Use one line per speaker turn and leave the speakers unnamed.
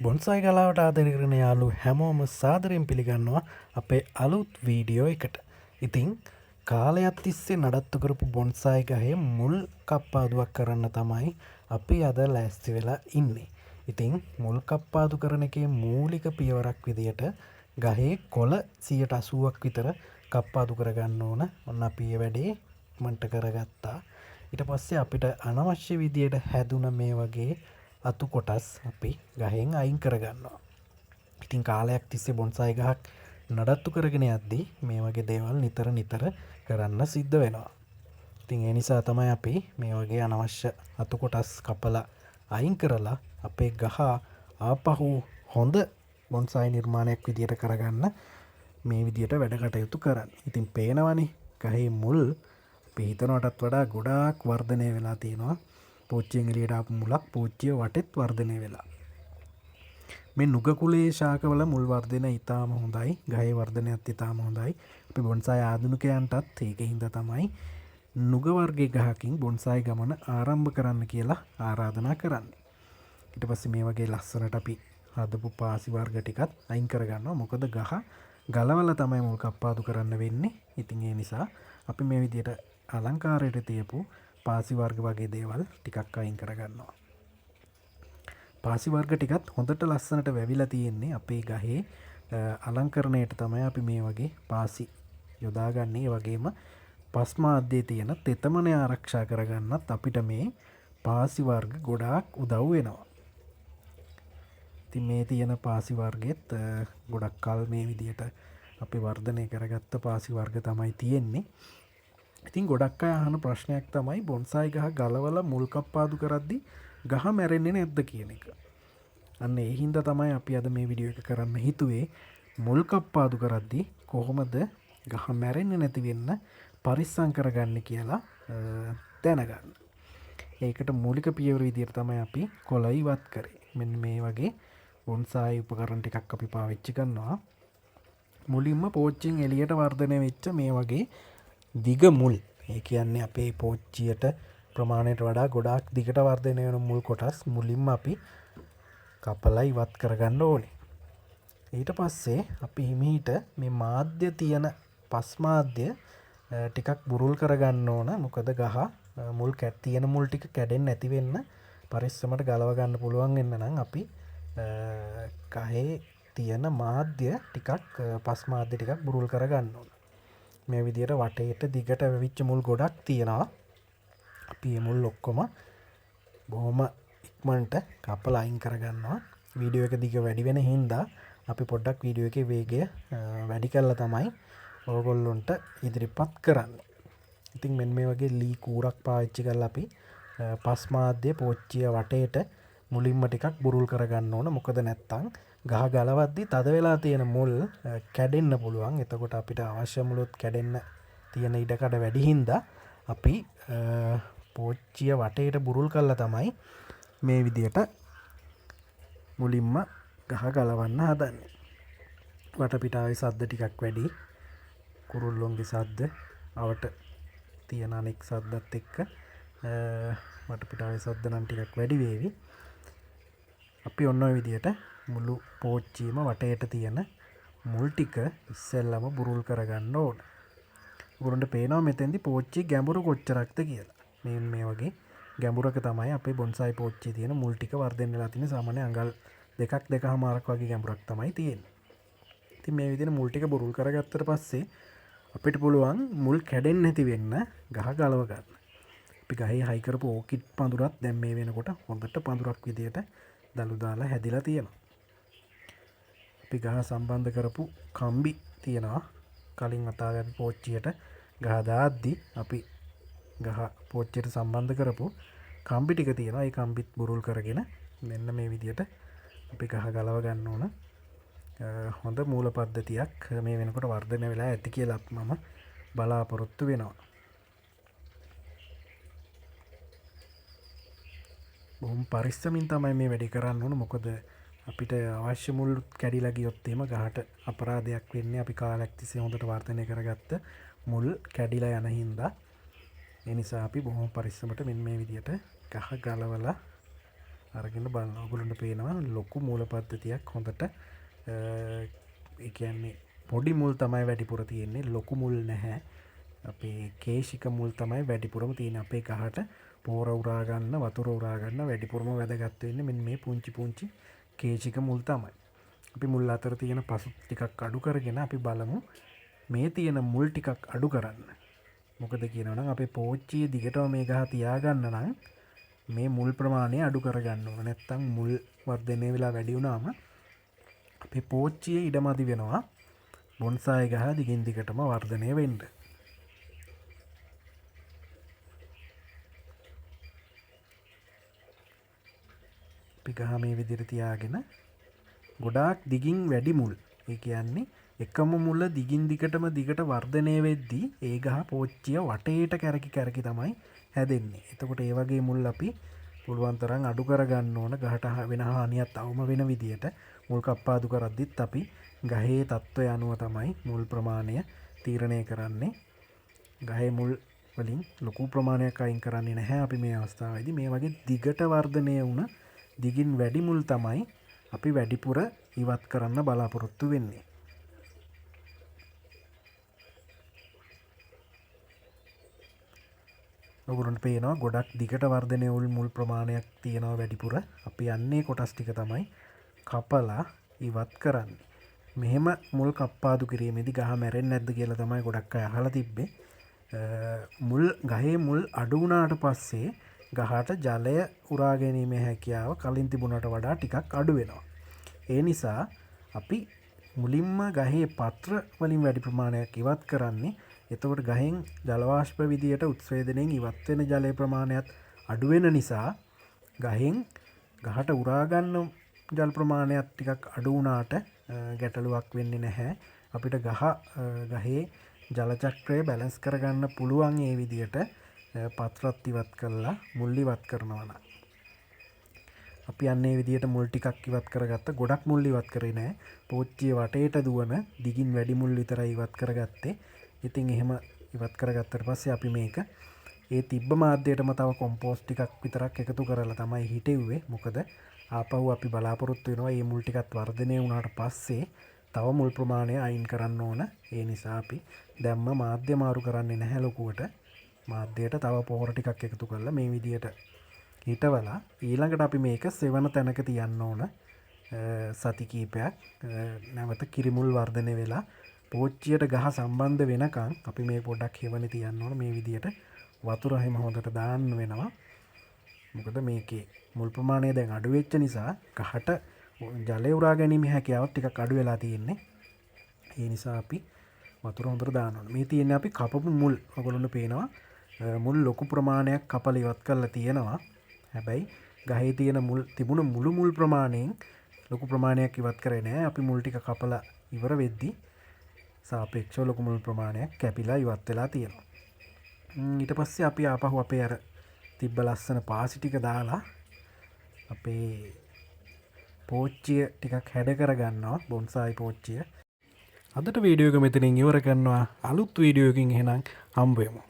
බොන්සයි කලාවට ආදරය කරන යාළු හැමෝම සාදරයෙන් පිළිගන්නවා අපේ අලුත් වීඩියෝ එකට. ඉතින් කාලයක් තිස්සේ නඩත්තු කරපු බොන්සයි ගහේ මුල් කප්පාදුවක් කරන්න තමයි අපි අද ලෑස්ති වෙලා ඉන්නේ. ඉතින් මුල් කප්පාදු කරන එකේ මූලික පියවරක් විදියට ගහේ කොළ 80%ක් විතර කප්පාදු කරගන්න ඕන. ඔන්න අපි මේ වැඩේ ඉක්මනට කරගත්තා. ඊට පස්සේ අපිට අනවශ්‍ය විදියට හැදුන මේ වගේ අතු කොටස් අපි ගහෙන් අයින් කරගන්නවා. ඉතින් කාලයක් තිස්සේ බොන්සයි ගහක් නඩත්තු කරගෙන යද්දී මේ වගේ දේවල් නිතර කරන්න සිද්ධ වෙනවා. ඉතින් ඒ නිසා තමයි අපි මේ වගේ අනවශ්‍ය අතු කොටස් කපලා අයින් කරලා අපේ ගහ ආපහු හොඳ බොන්සයි නිර්මාණයක් විදියට කරගන්න මේ විදියට වැඩ කටයුතු කරන්නේ. ඉතින් පේනවනේ ගහේ මුල් අපි හිතනවටත් වඩා ගොඩාක් වර්ධනය වෙලා තියෙනවා. පෝච්චියෙන් එළියට ආපු මුලක් පෝච්චිය වටෙත් වර්ධනය වෙලා. මේ නුග කුලේ ශාකවල මුල් වර්ධනය ඉතාම හොඳයි. ගහේ වර්ධනයත් ඉතාම හොඳයි. අපි බොන්සයි ආධුනිකයන්ටත් ඒකින්ද තමයි නුග වර්ගයේ ගහකින් බොන්සයි ගමන ආරම්භ කරන්න කියලා ආරාධනා කරන්නේ. ඊට පස්සේ මේ වගේ ලස්සනට අපි හදපු පාසි වර්ග ටිකත් අයින් කරගන්නවා. මොකද ගහ ගලවලා තමයි මුල් කප්පාදු කරන්න වෙන්නේ. ඉතින් ඒ නිසා අපි මේ විදියට අලංකාරයට තියපු පාසි වර්ග වගේ දේවල් ටිකක් අයින් කරගන්නවා. පාසි වර්ග ටිකත් හොඳට ලස්සනට වැවිලා තියෙන්නේ අපේ ගහේ අලංකරණයට තමයි අපි මේ වගේ පාසි යොදාගන්නේ. ඒ වගේම පස් මාධ්‍යයේ තියෙන තෙතමනය ආරක්ෂා කරගන්නත් අපිට මේ පාසි වර්ග ගොඩාක් උදව් වෙනවා. ඉතින් මේ තියෙන පාසි වර්ගෙත් ගොඩක් කල් මේ විදියට අපි වර්ධනය කරගත්ත පාසි වර්ග තමයි තියෙන්නේ. ඉතින් ගොඩක් අය අහන ප්‍රශ්නයක් තමයි බොන්සයි ගහ ගලවලා මුල් කප්පාදු කරද්දි ගහ මැරෙන්නේ නැද්ද කියන එක. අන්න ඒ හින්දා තමයි අපි අද මේ වීඩියෝ එක කරන්න හිතුවේ. මුල් කප්පාදු කරද්දි කොහොමද ගහ මැරෙන්නේ නැති වෙන්න පරිස්සම් කරගන්නේ කියලා දැනගන්න. ඒකට මූලික පියවර විදියට තමයි අපි කොළ ඉවත් කරේ. මෙන්න මේ වගේ බොන්සයි උපකරණ ටිකක් අපි පාවිච්චි කරනවා. මුලින්ම පෝච්චියෙන් එළියට වර්ධනය වෙච්ච මේ වගේ දිග මුල්, ඒ කියන්නේ අපේ පෝච්චියට ප්‍රමාණයට වඩා ගොඩාක් දිගට වර්ධනය වෙන මුල් කොටස් මුලින්ම අපි කපලා ඉවත් කරගන්න ඕනේ. ඊට පස්සේ අපි හිමීට මේ මාධ්‍ය තියෙන පස් මාධ්‍ය ටිකක් බුරුල් කරගන්න ඕන. මොකද ගහ මුල් තියෙන මුල් ටික කැඩෙන්නේ නැති වෙන්න පරිස්සමට ගලව ගන්න පුළුවන් වෙන්න නම් අපි ගහේ තියෙන මාධ්‍ය ටිකක් පස් මාධ්‍ය ටිකක් බුරුල් කරගන්න ඕන. මේ විදියට වටේට දිගට වෙවිච්ච මුල් ගොඩක් තියෙනවා. අපි මේ මුල් ඔක්කොම බොහොම ඉක්මනට කපලා අයින් කරගන්නවා. වීඩියෝ එක දිග වැඩි වෙන හින්දා අපි පොඩ්ඩක් වීඩියෝ එකේ වේගය වැඩි කරලා තමයි ඔයගොල්ලොන්ට ඉදිරිපත් කරන්නේ. ඉතින් මෙන්න මේ වගේ ලී කූරක් පාවිච්චි කරලා අපි පස් මාධ්‍ය පෝච්චිය වටේට මුලින්ම ටිකක් බුරුල් කරගන්න ඕන. මොකද නැත්තම් ගහ ගලවද්දි තද වෙලා තියෙන මුල් කැඩෙන්න පුළුවන්. එතකොට අපිට අවශ්‍ය මුලොත් කැඩෙන්න තියෙන ඉඩකඩ වැඩි හින්දා අපි පෝච්චිය වටේට බුරුල් කරලා තමයි මේ විදියට මුලින්ම ගහ ගලවන්න හදන්නේ. වටපිටාවේ සද්ද ටිකක් වැඩි. කුරුල්ලොන්ගේ සද්ද, අවට තියෙන අනෙක් සද්දත් එක්ක වටපිටාවේ සද්ද නම් ටිකක් වැඩි වේවි. අපි ඔන්න ඔය විදියට මුළු පෝච්චියම වටේට තියෙන මුල් ටික ඉස්සෙල්ලම බුරුල් කරගන්න ඕන. ඔයගොල්ලන්ට පේනවා මෙතෙන්දි පෝච්චියේ ගැඹුර කොච්චරක්ද කියලා. මේ වගේ ගැඹුරක තමයි අපේ බොන්සයි පෝච්චියේ තියෙන මුල් ටික වර්ධනය වෙලා තියෙන. සාමාන්‍ය අඟල් දෙකමාරක් වගේ ගැඹුරක් තමයි තියෙන්නේ. ඉතින් මේ විදිහට මුල් ටික බුරුල් කරගත්තට පස්සේ අපිට පුළුවන් මුල් කැඩෙන්නේ නැති වෙන්න ගහ ගලව ගන්න. අපි ගහේ හයි කරපු ඕකිඩ් පඳුරත් දැන් මේ වෙනකොට හොඳට පඳුරක් විදියට දළු දාලා හැදිලා තියෙනවා. අපි ගහ සම්බන්ධ කරපු කම්බි තියෙනවා. කලින් අතාවැපි පෝච්චියට ගහ දාද්දි අපි ගහ පෝච්චියට සම්බන්ධ කරපු කම්බි ටික තියෙනවා. ඒ කම්බිත් බුරුල් කරගෙන මෙන්න මේ විදියට අපි ගහ ගලව ගන්න ඕන. හොඳ මූල පද්ධතියක් මේ වෙනකොට වර්ධනය වෙලා ඇති කියලා මම බලාපොරොත්තු වෙනවා. බොහොම පරිස්සමින් තමයි මේ වැඩේ කරන්න ඕන. මොකද අපිට අවශ්‍ය මුල් කැඩිලා ගියොත් එහෙම ගහට අපරාධයක් වෙන්නේ. අපි කාලයක් තිස්සේ හොඳට වර්ධනය කරගත්ත මුල් කැඩිලා යන හින්දා. ඒ නිසා අපි බොහොම පරිස්සමට මෙන්න මේ විදියට ගහ ගලවලා අරගෙන බලන්න ඔයගොල්ලන්ට පේනවා ලොකු මූල පද්ධතියක් හොඳට ඒ කියන්නේ පොඩි මුල් තමයි වැඩිපුර තියෙන්නේ ලොකු මුල් නැහැ අපේ කේශික මුල් තමයි වැඩිපුරම තියෙන්නේ අපේ ගහට පෝර උරා ගන්න වතුර උරා ගන්න වැඩිපුරම වැදගත් වෙන්නේ මෙන්න මේ පුංචි පුංචි කේශික මුල් තමයි අපි මුල් අතර තියෙන පසු ටිකක් අඩු කරගෙන අපි බලමු මේ තියෙන මුල් ටිකක් අඩු කරන්න මොකද කියනවනම් අපේ පෝච්චියේ දිගටම මේ ගහ තියාගන්න නම් මේ මුල් ප්‍රමාණය අඩු කරගන්න ඕන නැත්තම් මුල් වර්ධනය වෙලා වැඩි වුණාම අපේ පෝච්චියේ ඉඩමදි වෙනවා බොන්සායි ගහ දිගින් දිගටම වර්ධනය වෙන්න. අපි ගහ මේ විදිහට තියාගෙන ගොඩාක් දිගින් වැඩි මුල්. ඒ කියන්නේ එකම මුල දිගින් දිගටම දිගට වර්ධනය වෙද්දී ඒ ගහ පෝච්චිය වටේට කැරකි කැරකි තමයි හැදෙන්නේ. එතකොට ඒ වගේ මුල් අපි පුළුවන් තරම් අඩු කරගන්න ඕන ගහට වෙන හානියක් අවම වෙන විදියට මුල් කප්පාදු කරද්දිත් අපි ගහේ තත්ත්වය අනුව තමයි මුල් ප්‍රමාණය තීරණය කරන්නේ. ගහේ මුල් වලින් ලොකු ප්‍රමාණයක් අයින් කරන්නේ නැහැ අපි මේ අවස්ථාවේදී. මේ වගේ දිගට වර්ධනය වුණ දිගින් වැඩි මුල් තමයි අපි වැඩිපුර ඉවත් කරන්න බලාපොරොත්තු වෙන්නේ. ඔගොල්ලන්ට පේනවා ගොඩක් දිගට වර්ධනය වුණු මුල් ප්‍රමාණයක් තියෙනවා වැඩිපුර. අපි යන්නේ කොටස් ටික තමයි කපලා ඉවත් කරන්නේ. මෙහෙම මුල් කප්පාදු කිරීමේදී ගහ මැරෙන්නේ නැද්ද කියලා තමයි ගොඩක් අය අහලා තිබ්බේ. ගහේ මුල් අඩු වුණාට පස්සේ ගහට ජලය උරා ගැනීමේ හැකියාව කලින් තිබුණට වඩා ටිකක් අඩු වෙනවා. ඒ නිසා අපි මුලින්ම ගහේ පත්‍ර වලින් වැඩි ප්‍රමාණයක් ඉවත් කරන්නේ. එතකොට ගහෙන් ජල වාෂ්ප විදියට උත්සේදනයෙන් ඉවත් වෙන ජලයේ ප්‍රමාණයත් අඩු වෙන නිසා ගහෙන් ගහට උරා ගන්න ජල ප්‍රමාණයක් ටිකක් අඩු වුණාට ගැටලුවක් වෙන්නේ නැහැ. අපිට ගහේ ජල චක්‍රය බැලන්ස් කරගන්න පුළුවන් ඒ විදියට පත්‍රත් ඉවත් කරලා මුල් ඉවත් කරනවා නම්. අපි යන්නේ විදියට මුල් ටිකක් ඉවත් කරගත්ත. ගොඩක් මුල් ඉවත් කරේ නෑ. පෝච්චිය වටේට දුවන දිගින් වැඩි මුල් විතරයි ඉවත් කරගත්තේ. ඉතින් එහෙම ඉවත් කරගත්තට පස්සේ අපි මේක ඒ තිබ්බ මාධ්‍යයටම තව කොම්පෝස්ට් ටිකක් විතරක් එකතු කරලා තමයි හිටෙව්වේ. මොකද ආපහු අපි බලාපොරොත්තු වෙනවා මේ මුල් ටිකත් වර්ධනය වුණාට පස්සේ තව මුල් ප්‍රමාණය අයින් කරන්න ඕන. ඒ නිසා අපි දැම්ම මාධ්‍ය මාරු කරන්නේ නැහැ ලොකුවට. මාධ්‍යයට තව පොහොර ටිකක් එකතු කරලා මේ විදියට හිටවලා ඊළඟට අපි මේක සෙවන තැනක තියන්න ඕන. සති කීපයක් නැවත කිරිමුල් වර්ධනය වෙලා පෝච්චියට ගහ සම්බන්ධ වෙනකන් අපි මේ පොඩ්ඩක් හෙවන තියන්න ඕන. මේ විදියට වතුර හැම හොඳට දාන්න වෙනවා. මොකද මේකේ මුල් ප්‍රමාණය දැන් අඩු වෙච්ච නිසා ගහට ජලය උරා ගැනීම හැකියාව ටිකක් අඩු වෙලා තියෙන්නේ. ඒ නිසා අපි වතුර හොඳට දාන්න ඕන. මේ තියෙන්නේ අපි කපපු මුල්. ඔයගොල්ලන්ට පේනවා මුල් ලොකු ප්‍රමාණයක් කපලා ඉවත් කරලා තියෙනවා. හැබැයි ගහේ තියෙන මුල් තිබුණ මුල් ප්‍රමාණයෙන් ලොකු ප්‍රමාණයක් ඉවත් කරේ නැහැ. අපි මුල් ටික කපලා ඉවර වෙද්දී සාපේක්ෂව ලොකු මුල් ප්‍රමාණයක් කැපිලා ඉවත් වෙලා තියෙනවා. ඊට පස්සේ අපි ආපහු අපේ අර තිබ්බ ලස්සන පාසි ටික දාලා අපේ පෝච්චිය ටිකක් හැඩ කරගන්නවා. බොන්සායි පෝච්චිය. අදට වීඩියෝ එක මෙතනින් ඉවර කරනවා. අලුත් වීඩියෝ එකකින් එහෙනම් හම්බ වෙමු.